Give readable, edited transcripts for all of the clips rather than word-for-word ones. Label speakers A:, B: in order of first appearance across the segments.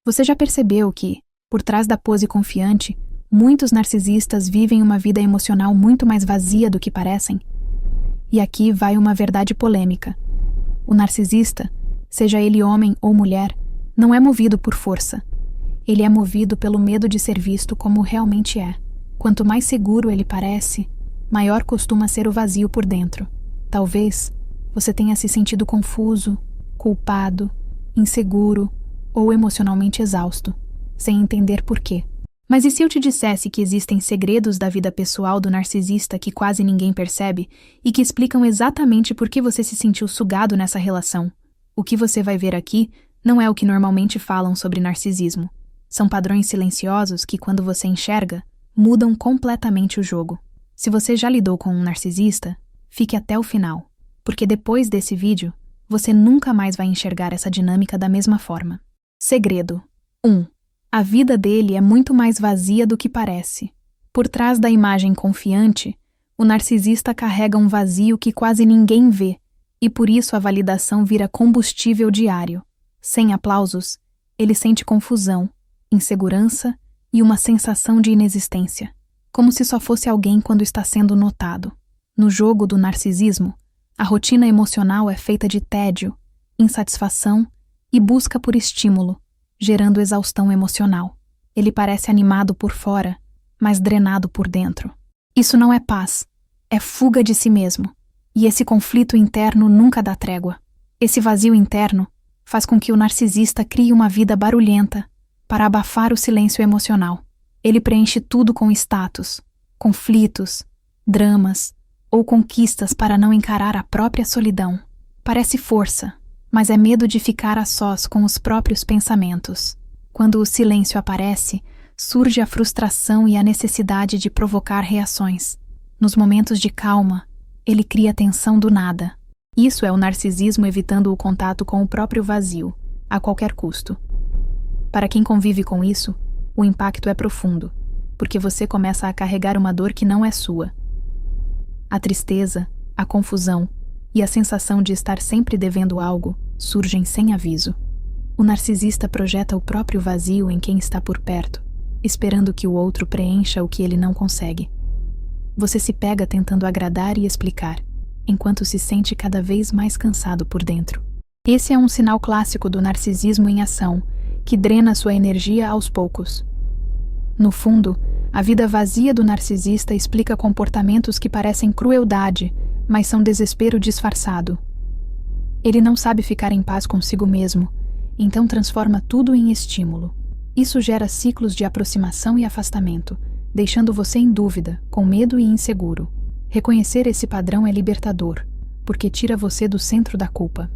A: Você já percebeu que, por trás da pose confiante, muitos narcisistas vivem uma vida emocional muito mais vazia do que parecem? E aqui vai uma verdade polêmica. O narcisista, seja ele homem ou mulher, não é movido por força. Ele é movido pelo medo de ser visto como realmente é. Quanto mais seguro ele parece, maior costuma ser o vazio por dentro. Talvez você tenha se sentido confuso, culpado, inseguro ou emocionalmente exausto, sem entender por quê. Mas e se eu te dissesse que existem segredos da vida pessoal do narcisista que quase ninguém percebe e que explicam exatamente por que você se sentiu sugado nessa relação? O que você vai ver aqui não é o que normalmente falam sobre narcisismo. São padrões silenciosos que, quando você enxerga, mudam completamente o jogo. Se você já lidou com um narcisista, fique até o final, porque depois desse vídeo, você nunca mais vai enxergar essa dinâmica da mesma forma. Segredo 1. A vida dele é muito mais vazia do que parece. Por trás da imagem confiante, o narcisista carrega um vazio que quase ninguém vê, e por isso a validação vira combustível diário. Sem aplausos, ele sente confusão, insegurança e uma sensação de inexistência, como se só fosse alguém quando está sendo notado. No jogo do narcisismo, a rotina emocional é feita de tédio, insatisfação e busca por estímulo, gerando exaustão emocional. Ele parece animado por fora, mas drenado por dentro. Isso não é paz, é fuga de si mesmo. E esse conflito interno nunca dá trégua. Esse vazio interno faz com que o narcisista crie uma vida barulhenta para abafar o silêncio emocional. Ele preenche tudo com status, conflitos, dramas ou conquistas para não encarar a própria solidão. Parece força, mas é medo de ficar a sós com os próprios pensamentos. Quando o silêncio aparece, surge a frustração e a necessidade de provocar reações. Nos momentos de calma, ele cria tensão do nada. Isso é o narcisismo evitando o contato com o próprio vazio, a qualquer custo. Para quem convive com isso, o impacto é profundo, porque você começa a carregar uma dor que não é sua. A tristeza, a confusão e a sensação de estar sempre devendo algo surgem sem aviso. O narcisista projeta o próprio vazio em quem está por perto, esperando que o outro preencha o que ele não consegue. Você se pega tentando agradar e explicar, enquanto se sente cada vez mais cansado por dentro. Esse é um sinal clássico do narcisismo em ação, que drena sua energia aos poucos. No fundo, a vida vazia do narcisista explica comportamentos que parecem crueldade, mas são desespero disfarçado. Ele não sabe ficar em paz consigo mesmo, então transforma tudo em estímulo. Isso gera ciclos de aproximação e afastamento, deixando você em dúvida, com medo e inseguro. Reconhecer esse padrão é libertador, porque tira você do centro da culpa.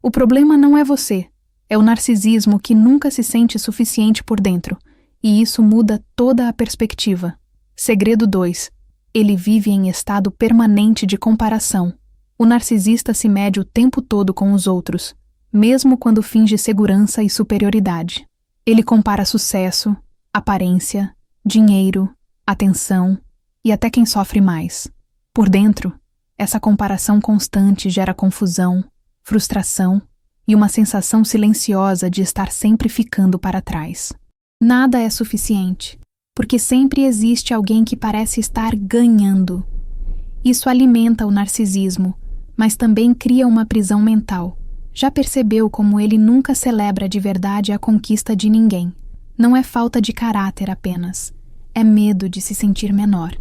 A: O problema não é você, é o narcisismo que nunca se sente suficiente por dentro, e isso muda toda a perspectiva. Segredo 2. Ele vive em estado permanente de comparação. O narcisista se mede o tempo todo com os outros, mesmo quando finge segurança e superioridade. Ele compara sucesso, aparência, dinheiro, atenção e até quem sofre mais. Por dentro, essa comparação constante gera confusão, frustração e uma sensação silenciosa de estar sempre ficando para trás. Nada é suficiente, porque sempre existe alguém que parece estar ganhando. Isso alimenta o narcisismo, mas também cria uma prisão mental. Já percebeu como ele nunca celebra de verdade a conquista de ninguém? Não é falta de caráter apenas, é medo de se sentir menor.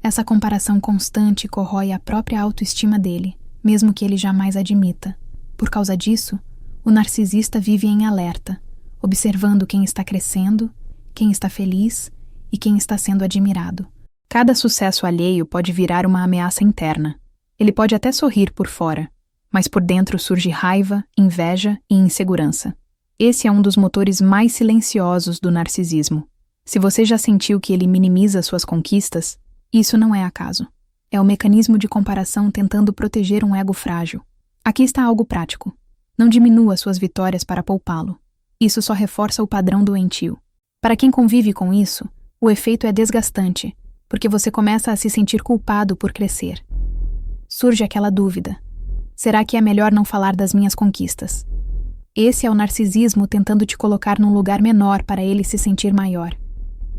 A: Essa comparação constante corrói a própria autoestima dele, mesmo que ele jamais admita. Por causa disso, o narcisista vive em alerta, observando quem está crescendo, quem está feliz e quem está sendo admirado. Cada sucesso alheio pode virar uma ameaça interna. Ele pode até sorrir por fora, mas por dentro surge raiva, inveja e insegurança. Esse é um dos motores mais silenciosos do narcisismo. Se você já sentiu que ele minimiza suas conquistas, isso não é acaso. É o mecanismo de comparação tentando proteger um ego frágil. Aqui está algo prático. Não diminua suas vitórias para poupá-lo. Isso só reforça o padrão doentio. Para quem convive com isso, o efeito é desgastante, porque você começa a se sentir culpado por crescer. Surge aquela dúvida. Será que é melhor não falar das minhas conquistas? Esse é o narcisismo tentando te colocar num lugar menor para ele se sentir maior.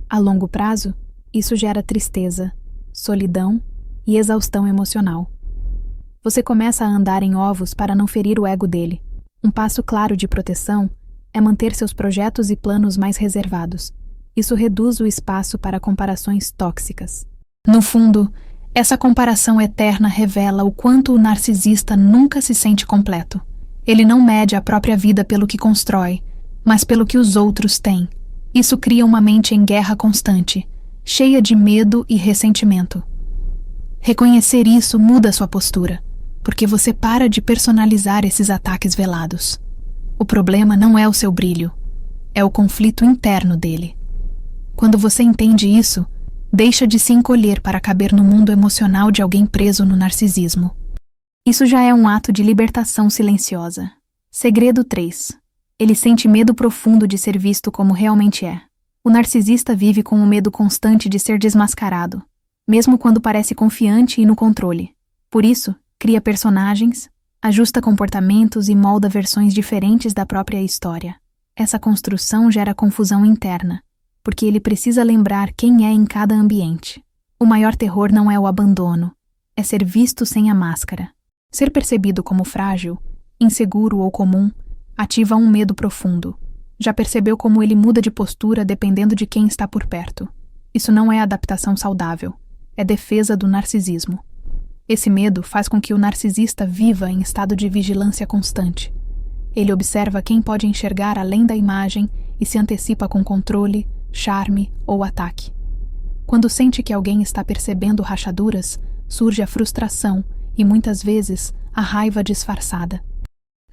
A: A longo prazo, isso gera tristeza, solidão e exaustão emocional. Você começa a andar em ovos para não ferir o ego dele. Um passo claro de proteção é manter seus projetos e planos mais reservados. Isso reduz o espaço para comparações tóxicas. No fundo, essa comparação eterna revela o quanto o narcisista nunca se sente completo. Ele não mede a própria vida pelo que constrói, mas pelo que os outros têm. Isso cria uma mente em guerra constante, cheia de medo e ressentimento. Reconhecer isso muda sua postura, porque você para de personalizar esses ataques velados. O problema não é o seu brilho, é o conflito interno dele. Quando você entende isso, deixa de se encolher para caber no mundo emocional de alguém preso no narcisismo. Isso já é um ato de libertação silenciosa. Segredo 3. Ele sente medo profundo de ser visto como realmente é. O narcisista vive com o medo constante de ser desmascarado, mesmo quando parece confiante e no controle. Por isso, cria personagens, ajusta comportamentos e molda versões diferentes da própria história. Essa construção gera confusão interna, porque ele precisa lembrar quem é em cada ambiente. O maior terror não é o abandono, é ser visto sem a máscara. Ser percebido como frágil, inseguro ou comum ativa um medo profundo. Já percebeu como ele muda de postura dependendo de quem está por perto? Isso não é adaptação saudável, é defesa do narcisismo. Esse medo faz com que o narcisista viva em estado de vigilância constante. Ele observa quem pode enxergar além da imagem e se antecipa com controle, charme ou ataque. Quando sente que alguém está percebendo rachaduras, surge a frustração e, muitas vezes, a raiva disfarçada.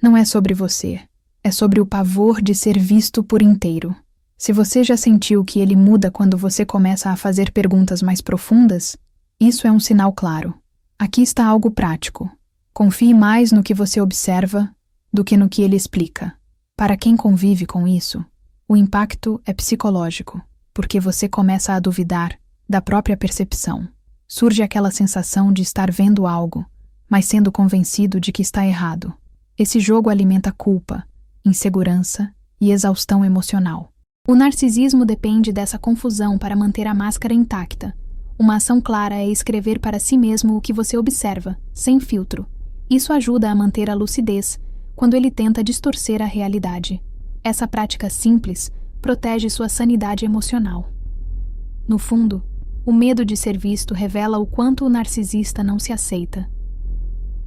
A: Não é sobre você, é sobre o pavor de ser visto por inteiro. Se você já sentiu que ele muda quando você começa a fazer perguntas mais profundas, isso é um sinal claro. Aqui está algo prático. Confie mais no que você observa do que no que ele explica. Para quem convive com isso, o impacto é psicológico, porque você começa a duvidar da própria percepção. Surge aquela sensação de estar vendo algo, mas sendo convencido de que está errado. Esse jogo alimenta culpa, insegurança e exaustão emocional. O narcisismo depende dessa confusão para manter a máscara intacta. Uma ação clara é escrever para si mesmo o que você observa, sem filtro. Isso ajuda a manter a lucidez quando ele tenta distorcer a realidade. Essa prática simples protege sua sanidade emocional. No fundo, o medo de ser visto revela o quanto o narcisista não se aceita.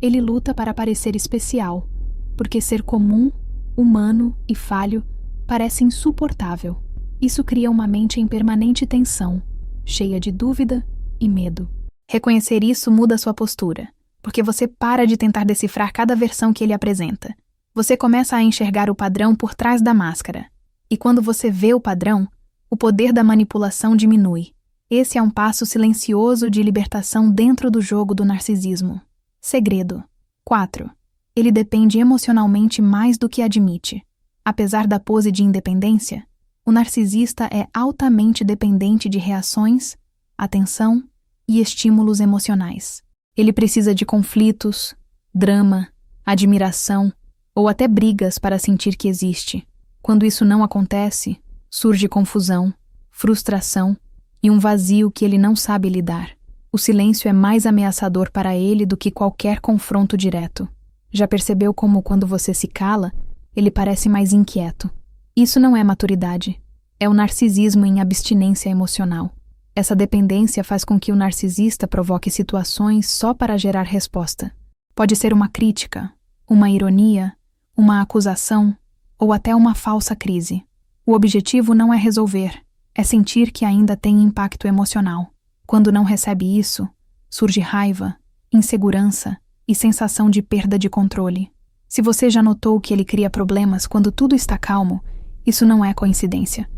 A: Ele luta para parecer especial, porque ser comum, humano e falho parece insuportável. Isso cria uma mente em permanente tensão, cheia de dúvida e medo. Reconhecer isso muda sua postura, porque você para de tentar decifrar cada versão que ele apresenta. Você começa a enxergar o padrão por trás da máscara. E quando você vê o padrão, o poder da manipulação diminui. Esse é um passo silencioso de libertação dentro do jogo do narcisismo. Segredo 4. Ele depende emocionalmente mais do que admite. Apesar da pose de independência, o narcisista é altamente dependente de reações, atenção e estímulos emocionais. Ele precisa de conflitos, drama, admiração ou até brigas para sentir que existe. Quando isso não acontece, surge confusão, frustração e um vazio que ele não sabe lidar. O silêncio é mais ameaçador para ele do que qualquer confronto direto. Já percebeu como, quando você se cala, ele parece mais inquieto? Isso não é maturidade. É o narcisismo em abstinência emocional. Essa dependência faz com que o narcisista provoque situações só para gerar resposta. Pode ser uma crítica, uma ironia, uma acusação ou até uma falsa crise. O objetivo não é resolver, é sentir que ainda tem impacto emocional. Quando não recebe isso, surge raiva, insegurança e sensação de perda de controle. Se você já notou que ele cria problemas quando tudo está calmo, isso não é coincidência.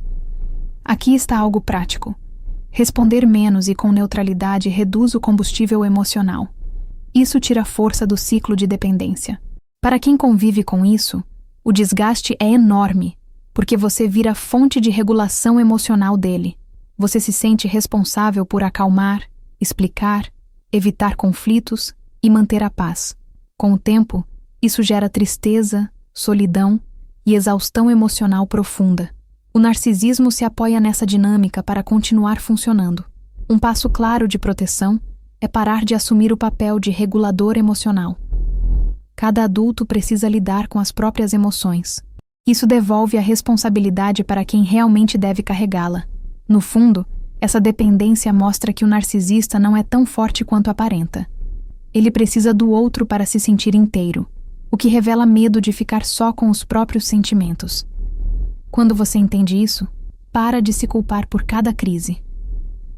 A: Aqui está algo prático. Responder menos e com neutralidade reduz o combustível emocional. Isso tira força do ciclo de dependência. Para quem convive com isso, o desgaste é enorme, porque você vira fonte de regulação emocional dele. Você se sente responsável por acalmar, explicar, evitar conflitos e manter a paz. Com o tempo, isso gera tristeza, solidão e exaustão emocional profunda. O narcisismo se apoia nessa dinâmica para continuar funcionando. Um passo claro de proteção é parar de assumir o papel de regulador emocional. Cada adulto precisa lidar com as próprias emoções. Isso devolve a responsabilidade para quem realmente deve carregá-la. No fundo, essa dependência mostra que o narcisista não é tão forte quanto aparenta. Ele precisa do outro para se sentir inteiro, o que revela medo de ficar só com os próprios sentimentos. Quando você entende isso, para de se culpar por cada crise.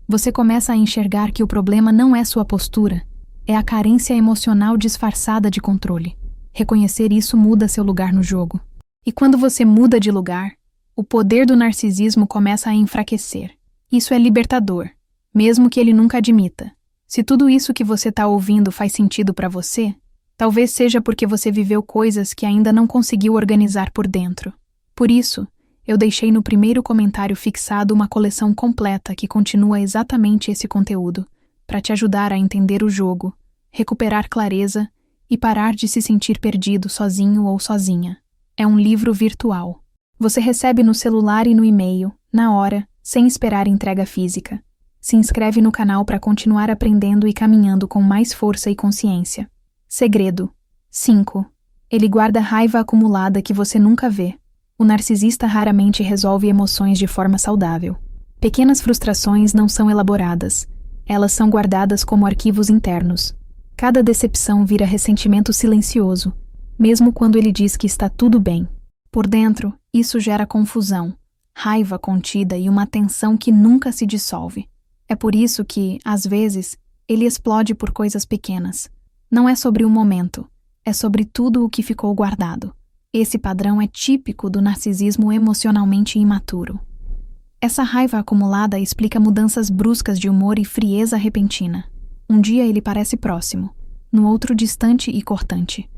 A: Você começa a enxergar que o problema não é sua postura, é a carência emocional disfarçada de controle. Reconhecer isso muda seu lugar no jogo. E quando você muda de lugar, o poder do narcisismo começa a enfraquecer. Isso é libertador, mesmo que ele nunca admita. Se tudo isso que você está ouvindo faz sentido para você, talvez seja porque você viveu coisas que ainda não conseguiu organizar por dentro. Por isso, eu deixei no primeiro comentário fixado uma coleção completa que continua exatamente esse conteúdo, para te ajudar a entender o jogo, recuperar clareza e parar de se sentir perdido sozinho ou sozinha. É um livro virtual. Você recebe no celular e no e-mail, na hora, sem esperar entrega física. Se inscreve no canal para continuar aprendendo e caminhando com mais força e consciência. Segredo 5. Ele guarda raiva acumulada que você nunca vê. O narcisista raramente resolve emoções de forma saudável. Pequenas frustrações não são elaboradas. Elas são guardadas como arquivos internos. Cada decepção vira ressentimento silencioso, mesmo quando ele diz que está tudo bem. Por dentro, isso gera confusão, raiva contida e uma tensão que nunca se dissolve. É por isso que, às vezes, ele explode por coisas pequenas. Não é sobre o momento, é sobre tudo o que ficou guardado. Esse padrão é típico do narcisismo emocionalmente imaturo. Essa raiva acumulada explica mudanças bruscas de humor e frieza repentina. Um dia ele parece próximo, no outro distante e cortante.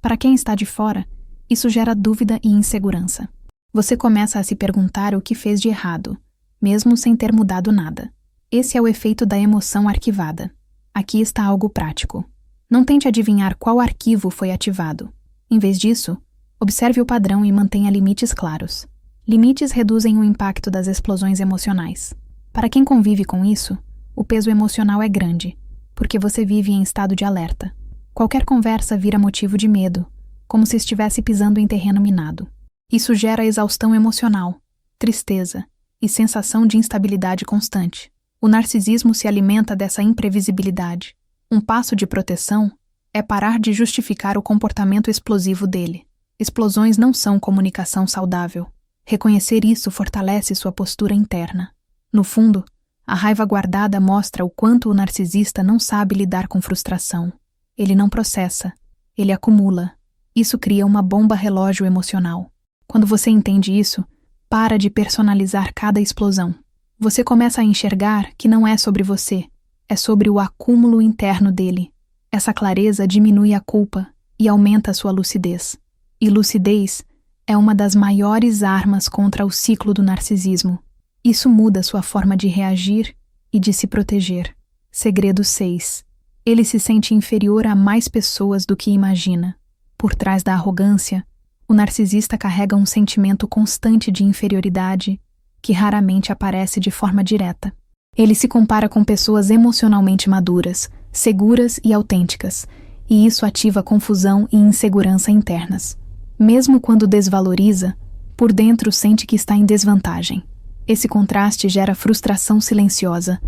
A: Para quem está de fora, isso gera dúvida e insegurança. Você começa a se perguntar o que fez de errado, mesmo sem ter mudado nada. Esse é o efeito da emoção arquivada. Aqui está algo prático. Não tente adivinhar qual arquivo foi ativado. Em vez disso, observe o padrão e mantenha limites claros. Limites reduzem o impacto das explosões emocionais. Para quem convive com isso, o peso emocional é grande, porque você vive em estado de alerta. Qualquer conversa vira motivo de medo, como se estivesse pisando em terreno minado. Isso gera exaustão emocional, tristeza e sensação de instabilidade constante. O narcisismo se alimenta dessa imprevisibilidade. Um passo de proteção é parar de justificar o comportamento explosivo dele. Explosões não são comunicação saudável. Reconhecer isso fortalece sua postura interna. No fundo, a raiva guardada mostra o quanto o narcisista não sabe lidar com frustração. Ele não processa, ele acumula. Isso cria uma bomba relógio emocional. Quando você entende isso, para de personalizar cada explosão. Você começa a enxergar que não é sobre você, é sobre o acúmulo interno dele. Essa clareza diminui a culpa e aumenta a sua lucidez. E lucidez é uma das maiores armas contra o ciclo do narcisismo. Isso muda sua forma de reagir e de se proteger. Segredo 6. Ele se sente inferior a mais pessoas do que imagina. Por trás da arrogância, o narcisista carrega um sentimento constante de inferioridade que raramente aparece de forma direta. Ele se compara com pessoas emocionalmente maduras, seguras e autênticas, e isso ativa confusão e insegurança internas. Mesmo quando desvaloriza, por dentro sente que está em desvantagem. Esse contraste gera frustração silenciosa,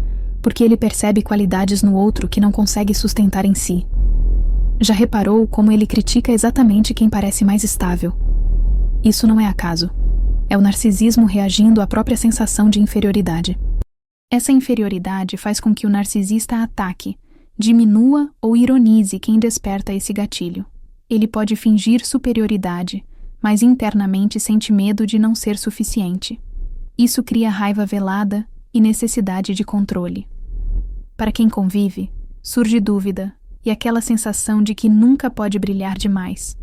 A: porque ele percebe qualidades no outro que não consegue sustentar em si. Já reparou como ele critica exatamente quem parece mais estável? Isso não é acaso. É o narcisismo reagindo à própria sensação de inferioridade. Essa inferioridade faz com que o narcisista ataque, diminua ou ironize quem desperta esse gatilho. Ele pode fingir superioridade, mas internamente sente medo de não ser suficiente. Isso cria raiva velada e necessidade de controle. Para quem convive, surge dúvida e aquela sensação de que nunca pode brilhar demais.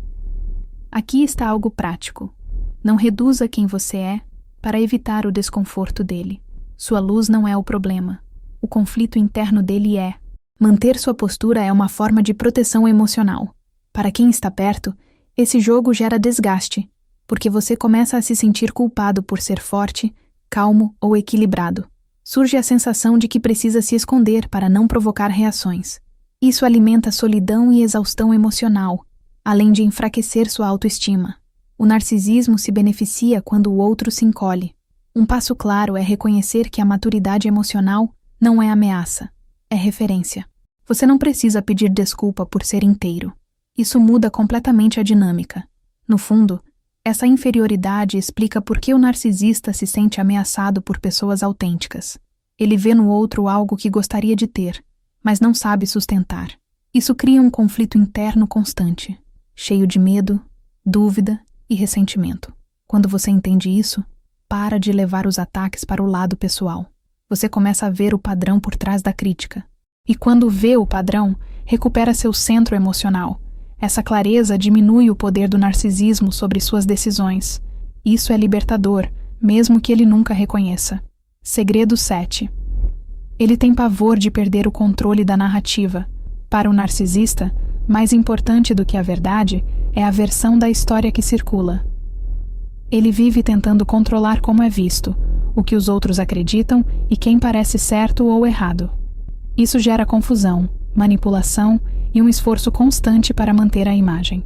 A: Aqui está algo prático. Não reduza quem você é para evitar o desconforto dele. Sua luz não é o problema. O conflito interno dele é. Manter sua postura é uma forma de proteção emocional. Para quem está perto, esse jogo gera desgaste, porque você começa a se sentir culpado por ser forte, calmo ou equilibrado. Surge a sensação de que precisa se esconder para não provocar reações. Isso alimenta solidão e exaustão emocional, além de enfraquecer sua autoestima. O narcisismo se beneficia quando o outro se encolhe. Um passo claro é reconhecer que a maturidade emocional não é ameaça, é referência. Você não precisa pedir desculpa por ser inteiro. Isso muda completamente a dinâmica. No fundo, essa inferioridade explica por que o narcisista se sente ameaçado por pessoas autênticas. Ele vê no outro algo que gostaria de ter, mas não sabe sustentar. Isso cria um conflito interno constante, cheio de medo, dúvida e ressentimento. Quando você entende isso, para de levar os ataques para o lado pessoal. Você começa a ver o padrão por trás da crítica. E quando vê o padrão, recupera seu centro emocional. Essa clareza diminui o poder do narcisismo sobre suas decisões. Isso é libertador, mesmo que ele nunca reconheça. Segredo 7. Ele tem pavor de perder o controle da narrativa. Para o narcisista, mais importante do que a verdade é a versão da história que circula. Ele vive tentando controlar como é visto, o que os outros acreditam e quem parece certo ou errado. Isso gera confusão, manipulação e um esforço constante para manter a imagem.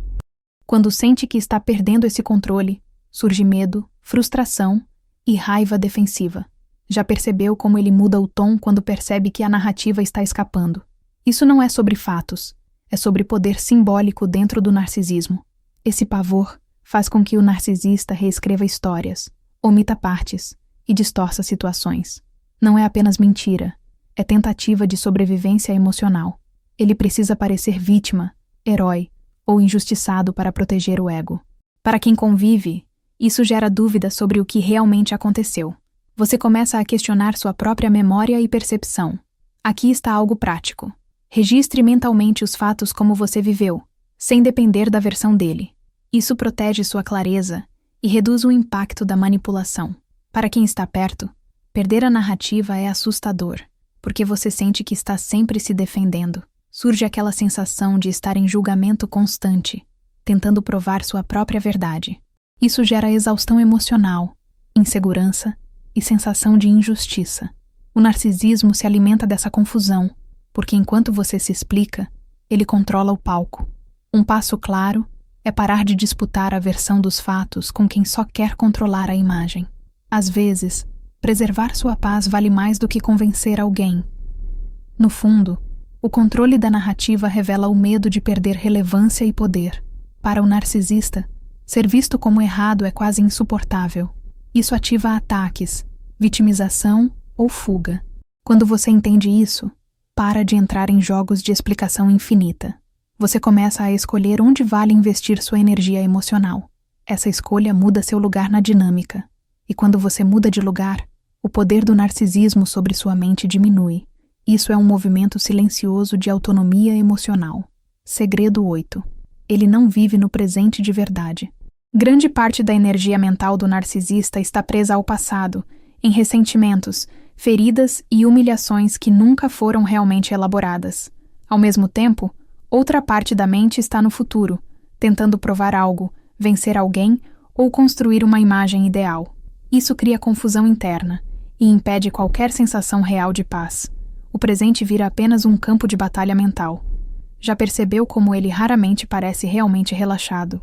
A: Quando sente que está perdendo esse controle, surge medo, frustração e raiva defensiva. Já percebeu como ele muda o tom quando percebe que a narrativa está escapando? Isso não é sobre fatos, é sobre poder simbólico dentro do narcisismo. Esse pavor faz com que o narcisista reescreva histórias, omita partes e distorça situações. Não é apenas mentira, é tentativa de sobrevivência emocional. Ele precisa parecer vítima, herói ou injustiçado para proteger o ego. Para quem convive, isso gera dúvida sobre o que realmente aconteceu. Você começa a questionar sua própria memória e percepção. Aqui está algo prático. Registre mentalmente os fatos como você viveu, sem depender da versão dele. Isso protege sua clareza e reduz o impacto da manipulação. Para quem está perto, perder a narrativa é assustador, porque você sente que está sempre se defendendo. Surge aquela sensação de estar em julgamento constante, tentando provar sua própria verdade. Isso gera exaustão emocional, insegurança e sensação de injustiça. O narcisismo se alimenta dessa confusão, porque enquanto você se explica, ele controla o palco. Um passo claro é parar de disputar a versão dos fatos com quem só quer controlar a imagem. Às vezes, preservar sua paz vale mais do que convencer alguém. No fundo, o controle da narrativa revela o medo de perder relevância e poder. Para o narcisista, ser visto como errado é quase insuportável. Isso ativa ataques, vitimização ou fuga. Quando você entende isso, para de entrar em jogos de explicação infinita. Você começa a escolher onde vale investir sua energia emocional. Essa escolha muda seu lugar na dinâmica. E quando você muda de lugar, o poder do narcisismo sobre sua mente diminui. Isso é um movimento silencioso de autonomia emocional. Segredo 8. Ele não vive no presente de verdade. Grande parte da energia mental do narcisista está presa ao passado, em ressentimentos, feridas e humilhações que nunca foram realmente elaboradas. Ao mesmo tempo, outra parte da mente está no futuro, tentando provar algo, vencer alguém ou construir uma imagem ideal. Isso cria confusão interna e impede qualquer sensação real de paz. O presente vira apenas um campo de batalha mental. Já percebeu como ele raramente parece realmente relaxado?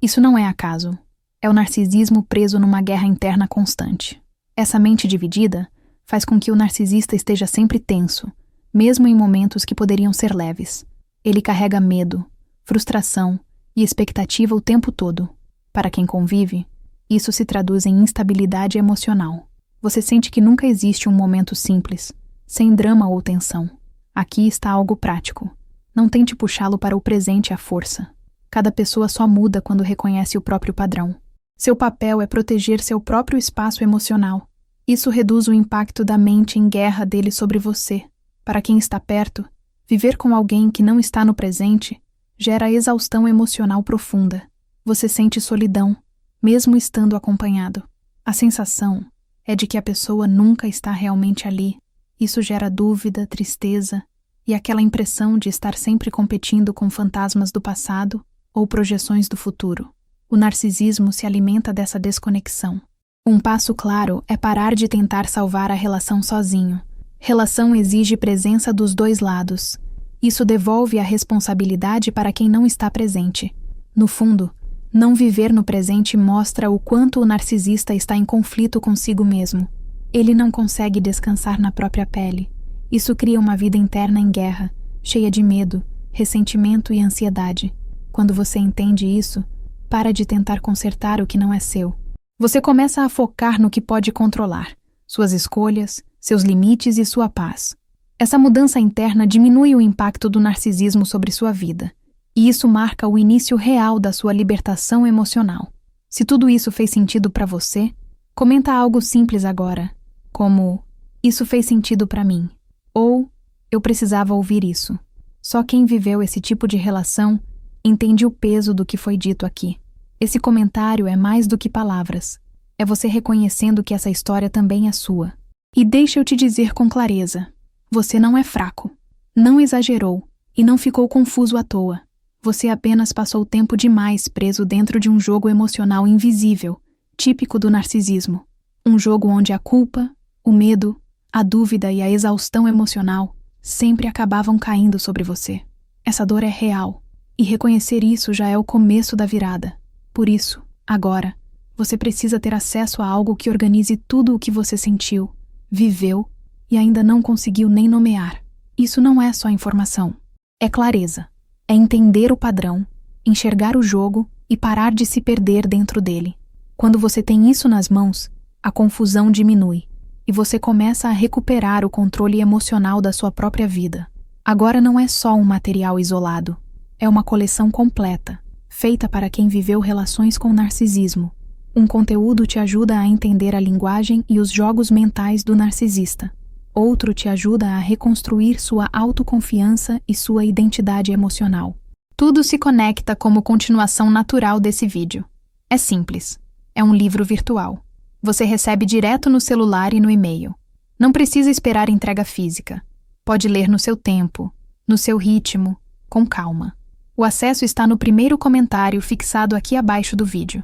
A: Isso não é acaso. É o narcisismo preso numa guerra interna constante. Essa mente dividida faz com que o narcisista esteja sempre tenso, mesmo em momentos que poderiam ser leves. Ele carrega medo, frustração e expectativa o tempo todo. Para quem convive, isso se traduz em instabilidade emocional. Você sente que nunca existe um momento simples, sem drama ou tensão. Aqui está algo prático. Não tente puxá-lo para o presente à força. Cada pessoa só muda quando reconhece o próprio padrão. Seu papel é proteger seu próprio espaço emocional. Isso reduz o impacto da mente em guerra dele sobre você. Para quem está perto, viver com alguém que não está no presente gera exaustão emocional profunda. Você sente solidão, mesmo estando acompanhado. A sensação é de que a pessoa nunca está realmente ali. Isso gera dúvida, tristeza e aquela impressão de estar sempre competindo com fantasmas do passado ou projeções do futuro. O narcisismo se alimenta dessa desconexão. Um passo claro é parar de tentar salvar a relação sozinho. Relação exige presença dos dois lados. Isso devolve a responsabilidade para quem não está presente. No fundo, não viver no presente mostra o quanto o narcisista está em conflito consigo mesmo. Ele não consegue descansar na própria pele. Isso cria uma vida interna em guerra, cheia de medo, ressentimento e ansiedade. Quando você entende isso, para de tentar consertar o que não é seu. Você começa a focar no que pode controlar, suas escolhas, seus limites e sua paz. Essa mudança interna diminui o impacto do narcisismo sobre sua vida, e isso marca o início real da sua libertação emocional. Se tudo isso fez sentido para você, comenta algo simples agora, como "Isso fez sentido para mim", ou "Eu precisava ouvir isso". Só quem viveu esse tipo de relação entende o peso do que foi dito aqui. Esse comentário é mais do que palavras. É você reconhecendo que essa história também é sua. E deixa eu te dizer com clareza: você não é fraco, não exagerou e não ficou confuso à toa. Você apenas passou tempo demais preso dentro de um jogo emocional invisível, típico do narcisismo. Um jogo onde a culpa, o medo, a dúvida e a exaustão emocional sempre acabavam caindo sobre você. Essa dor é real, e reconhecer isso já é o começo da virada. Por isso, agora, você precisa ter acesso a algo que organize tudo o que você sentiu, viveu e ainda não conseguiu nem nomear. Isso não é só informação. É clareza. É entender o padrão, enxergar o jogo e parar de se perder dentro dele. Quando você tem isso nas mãos, a confusão diminui e você começa a recuperar o controle emocional da sua própria vida. Agora não é só um material isolado. É uma coleção completa, feita para quem viveu relações com narcisismo. Um conteúdo te ajuda a entender a linguagem e os jogos mentais do narcisista. Outro te ajuda a reconstruir sua autoconfiança e sua identidade emocional. Tudo se conecta como continuação natural desse vídeo. É simples. É um livro virtual. Você recebe direto no celular e no e-mail. Não precisa esperar entrega física. Pode ler no seu tempo, no seu ritmo, com calma. O acesso está no primeiro comentário fixado aqui abaixo do vídeo.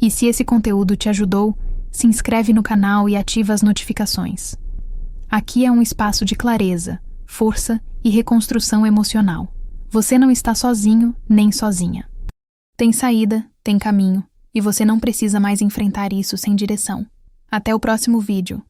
A: E se esse conteúdo te ajudou, se inscreve no canal e ativa as notificações. Aqui é um espaço de clareza, força e reconstrução emocional. Você não está sozinho nem sozinha. Tem saída, tem caminho, e você não precisa mais enfrentar isso sem direção. Até o próximo vídeo.